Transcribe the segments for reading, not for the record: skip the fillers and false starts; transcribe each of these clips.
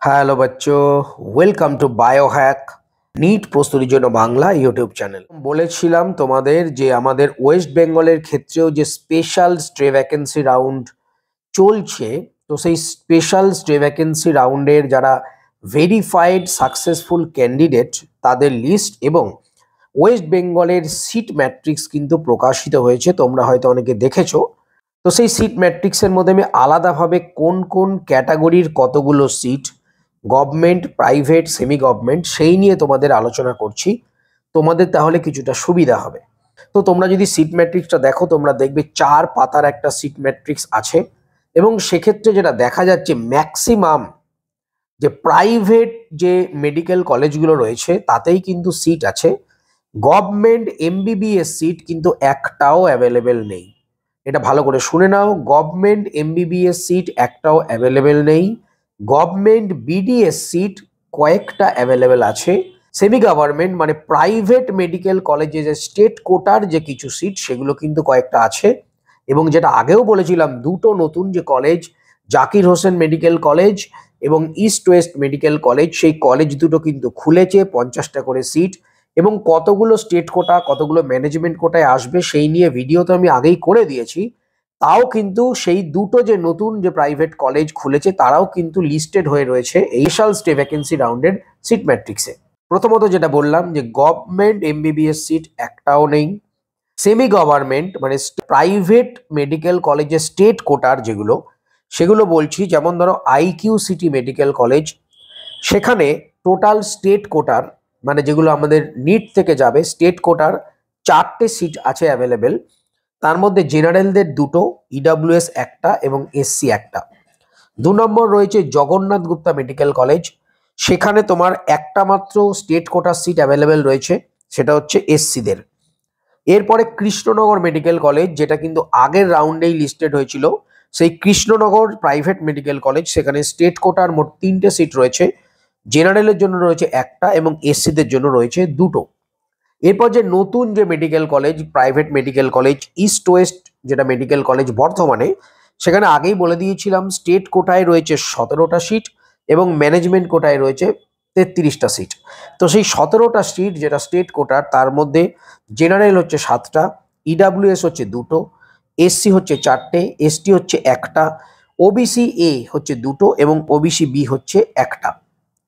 Hello বাচ্চো, welcome to Biohack NEET প্রস্তুতির জন্য বাংলা ইউটিউব চ্যানেল। বলেছিলাম তোমাদের যে আমাদের ওয়েস্ট বেঙ্গলের ক্ষেত্রেও যে স্পেশাল স্ট্রে ভ্যাকেন্সি রাউন্ড চলছে, তো সেই স্পেশাল স্ট্রে ভ্যাকেন্সি রাউন্ডের যারা ভেরিফাইড সাকসেসফুল ক্যান্ডিডেট তাদের লিস্ট এবং ওয়েস্ট বেঙ্গলের সিট ম্যাট্রিক্স কিন্তু প্রকাশিত হয়েছে, তোমরা হয়তো অনেকে দেখেছো। তো সেই সিট ম্যাট্রিক্সের মধ্যে আমি আলাদাভাবে কোন কোন ক্যাটাগরির কতগুলো seat, government, private, semi government, সেই নিয়ে তোমাদের আলোচনা করছি। তোমাদের তাহলে কিছুটা সুবিধা হবে। তো তোমরা যদি সিট ম্যাট্রিক্সটা দেখো, তোমরা দেখবে 4 পাতার একটা সিট ম্যাট্রিক্স আছে এবং সেক্ষেত্রে যেটা দেখা যাচ্ছে ম্যাক্সিমাম যে প্রাইভেট যে মেডিকেল কলেজগুলো রয়েছে তাতেই কিন্তু সিট আছে। গভর্নমেন্ট এমবিবিএস সিট কিন্তু একটাও অ্যাভেলেবেল নেই। এটা ভালো করে শুনে নাও, গভর্নমেন্ট এমবিবিএস সিট একটাও অ্যাভেলেবেল নেই। গভর্নমেন্ট বিডিএস সিট কয়েকটা অ্যাভেলেবেল আছে। সেমি গভর্নমেন্ট মানে প্রাইভেট মেডিকেল কলেজে যে স্টেট কোটার যে কিছু সিট সেগুলো কিন্তু কয়েকটা আছে। এবং যেটা আগেও বলেছিলাম, দুটো নতুন যে college, Zakir Hossain medical college এবং ইস্ট ওয়েস্ট মেডিকেল কলেজ, সেই কলেজ দুটো কিন্তু খুলেছে, 50টা করে সিট। এবং কতগুলো স্টেট কোটা কতগুলো ম্যানেজমেন্ট কোটায় আসবে সেই নিয়ে ভিডিও তো আমি আগেই করে দিয়েছি। তাও কিন্তু সেই দুটো যে নতুন যে প্রাইভেট কলেজ খুলেছে তারাও কিন্তু লিস্টেড হয়ে রয়েছে এই স্পেশাল স্টে ভ্যাকেন্সি রাউন্ডের সিট ম্যাট্রিক্সে। প্রথমত যেটা বললাম যে গভর্নমেন্ট এমবিবিএস সিট একটাও নেই। সেমি গভর্নমেন্ট মানে প্রাইভেট মেডিকেল কলেজের স্টেট কোটার যেগুলো, সেগুলো বলছি, যেমন ধরো আইকিউ সিটি মেডিকেল কলেজ, সেখানে টোটাল স্টেট কোটার মানে যেগুলো আমাদের নিট থেকে যাবে স্টেট কোটার 4টে সিট আছে অ্যাভেলেবেল। তার মধ্যে জেনারেলদের 2টো, ইডাব্লিউএস একটা এবং এসসি একটা। 2 নম্বর রয়েছে জগন্নাথ গুপ্তা মেডিকেল কলেজ, সেখানে তোমার একটা মাত্র স্টেট কোটার সিট অ্যাভেলেবেল রয়েছে, সেটা হচ্ছে এসসিদের। এরপরে কৃষ্ণনগর মেডিকেল কলেজ, যেটা কিন্তু আগের রাউন্ডেই লিস্টেড হয়েছিল, সেই কৃষ্ণনগর প্রাইভেট মেডিকেল কলেজ, সেখানে স্টেট কোটার মোট 3টে সিট রয়েছে, জেনারেলের জন্য রয়েছে একটা এবং এসসিদের জন্য রয়েছে 2টো। এরপর যে নতুন যে medical college, private medical college east West যেটা মেডিকেল কলেজ বর্ধমানে, সেখানে আগেই বলে দিয়েছিলাম স্টেট কোটায় রয়েছে 17টা সিট এবং ম্যানেজমেন্ট কোটায় রয়েছে 33টা সিট। তো সেই 17টা সিট যেটা স্টেট কোটার, তার মধ্যে জেনারেল হচ্ছে 7টা, ইডাব্লিউএস হচ্ছে 2টো, এসসি হচ্ছে 4টে, এসটি হচ্ছে একটা, ওবিসি এ হচ্ছে 2টো এবং ওবিসি বি হচ্ছে একটা।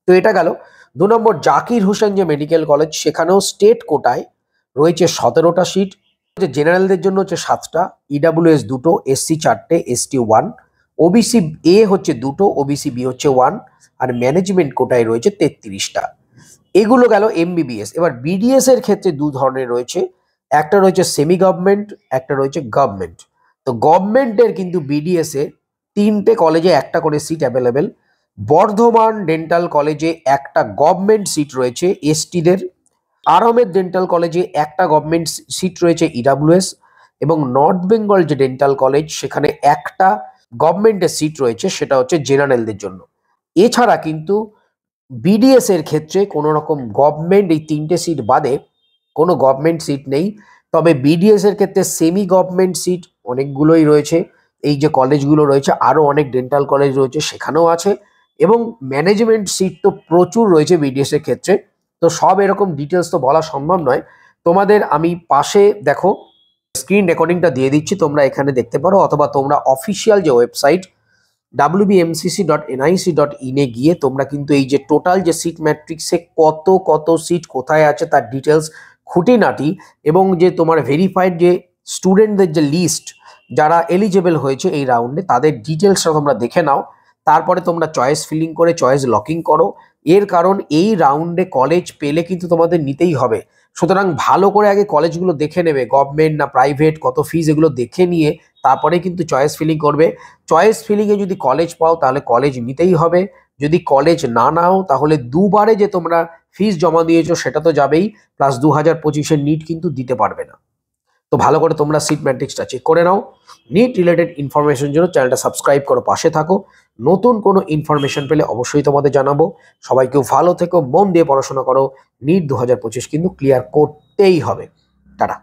তো এটা গেল 2 নম্বর। জাকির হোসেন যে মেডিকেল কলেজ, সেখানেও স্টেট কোটায় রয়েছে 17টা সিট, জেনারেলদের জন্য হচ্ছে 7টা, ইডাব্লিউএস 2টো, এসসি 4টে, এসটি 1, ওবিসি এ হচ্ছে 2টো, ওবিসি বি হচ্ছে 1, আর ম্যানেজমেন্ট কোটায় রয়েছে 33টা। এগুলো গেল এমবিবিএস। এবার বিডিএস এর ক্ষেত্রে 2 ধরনের রয়েছে, একটা রয়েছে সেমি গভর্নমেন্ট, একটা রয়েছে গভর্নমেন্ট। তো গভর্নমেন্টের কিন্তু বিডিএস এ 3টে কলেজে একটা করে সিট অ্যাভেলেবেল। বর্ধমান ডেন্টাল কলেজে একটা গভর্নমেন্ট সিট রয়েছে এসটিদের, আরামের ডেন্টাল কলেজে একটা গভর্নমেন্ট সিট রয়েছে ইডাব্লিউএস, এবং নর্থ বেঙ্গল যে ডেন্টাল কলেজ সেখানে একটা গভর্নমেন্টের সিট রয়েছে, সেটা হচ্ছে জেনারেলদের জন্য। এছাড়া কিন্তু বিডিএস এর ক্ষেত্রে কোনো রকম গভর্নমেন্ট, এই 3টে সিট বাদে কোনো গভর্নমেন্ট সিট নেই। তবে বিডিএস এর ক্ষেত্রে সেমি গভর্নমেন্ট সিট অনেকগুলোই রয়েছে, এই যে কলেজগুলো রয়েছে, আরও অনেক ডেন্টাল কলেজ রয়েছে সেখানেও আছে, এবং ম্যানেজমেন্ট সিট তো প্রচুর রয়েছে বিডিএস এর ক্ষেত্রে। তো সব এরকম ডিটেলস তো বলা সম্ভব নয়। তোমাদের আমি পাশে দেখো স্ক্রিন রেকর্ডিংটা দিয়ে দিচ্ছি, তোমরা এখানে দেখতে পারো, অথবা তোমরা অফিসিয়াল যে ওয়েবসাইট wbmcc.nic.in এ গিয়ে তোমরা কিন্তু এই যে টোটাল যে সিট ম্যাট্রিক্সে কত কত সিট কোথায় আছে তার ডিটেলস খুঁটিনাটি, এবং যে তোমার ভেরিফাইড যে স্টুডেন্টদের যে লিস্ট যারা এলিজেবল হয়েছে এই রাউন্ডে, তাদের ডিটেলসটা তোমরা দেখে নাও। তারপরে তোমরা চয়েস ফিলিং করে চয়েস লকিং করো। এর কারণ এই রাউন্ডে কলেজ পেলে কিন্তু তোমাদের নিতেই হবে। সুতরাং ভালো করে আগে কলেজগুলো দেখে নেবে, গভর্নমেন্ট না প্রাইভেট, কত ফিজ, এগুলো দেখে নিয়ে তারপরে কিন্তু চয়েস ফিলিং করবে। চয়েস ফিলিংয়ে যদি কলেজ পাও তাহলে কলেজ নিতেই হবে, যদি কলেজ না নাও তাহলে দুবারে যে তোমরা ফিজ জমা দিয়েছো সেটা তো যাবেই, প্লাস 2025-এর নিট কিন্তু দিতে পারবে না। তো ভালো করে তোমরা সিট ম্যাট্রিক্সটা চেক করে নাও। নিট রিলেটেড ইনফরমেশন জন্য চ্যানেলটা সাবস্ক্রাইব করো, পাশে থাকো। নতুন কোনো ইনফরমেশন পেলে অবশ্যই তোমাদের জানাবো। সবাই কেউ ভালো থেকো, মন দিয়ে পড়াশোনা করো। নিট 2025 কিন্তু ক্লিয়ার করতেই হবে। টাটা।